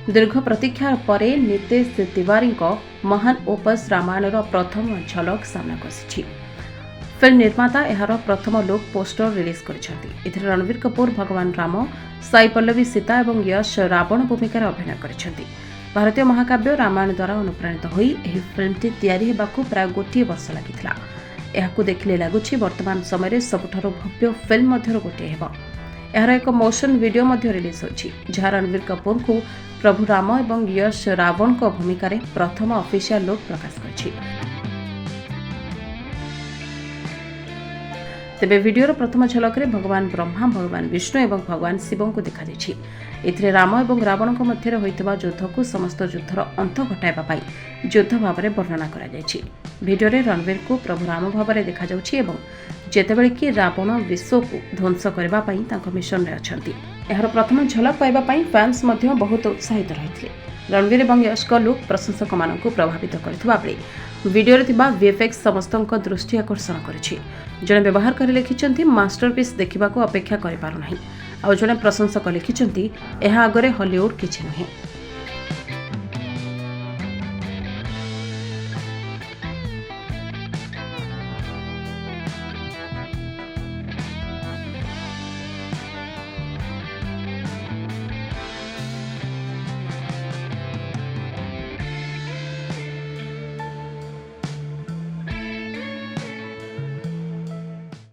दीर्घ प्रतीक्षा पर नितेश तिवारी महान ओपस रामायण प्रथम झलक सामना आसी। फिल्म निर्माता यार प्रथम लुक पोस्टर रिलीज कर रणबीर कपूर भगवान राम, साई पल्लवी सीता और यश रावण भूमिका अभिनय कर भारतीय महाकाव्य रामायण द्वारा अनुप्राणित होई एही फिल्मटी तैयारी हेबाकू प्राय गोटे वर्ष लागिथिला। एहाकू देखिले लागुछि वर्तमान समय सबुठारु भव्य फिल्म मध्यरु गोटे हेबो। एहार एक मोशन वीडियो मध्य रिलीज होछि जहाँ रणबीर कपूर को प्रभु राम और यश रावण को भूमिका रे प्रथम ऑफिशियल लुक प्रकाश करछि। तेबे वीडियोर प्रथम झलक रे भगवान ब्रह्मा, भगवान विष्णु और भगवान शिव को देखा दिछि। एथिरे राम और रावण मध्य होइतबा युद्ध को समस्त युद्धर अंत घटाइबा पई युद्ध भाव में वर्णना करा जायछि। वीडियो रे रणबीर को प्रभु राम भाव में देखा जाउछि एवं जेतेबेले कि रावण विश्व को ध्वंस करबा पई तांको मिशन रे अछंती। एहार प्रथम झलक पाइबा पई फैंस मध्य बहुत उत्साहित रहिथिले। रणबीर और यश को लुक प्रशंसक मानक प्रभावित करथिबा बेले वीडियो रे थिबा वीएफएक्स समस्तक दृष्टि आकर्षण करिछि। जने व्यवहारकारी लिखिछंती मास्टरपीस देखिबा को अपेक्षा करि पारु नाही। आ जने प्रशंसक लिखिछंती एहा आगरे हॉलीवुड किछि नहे।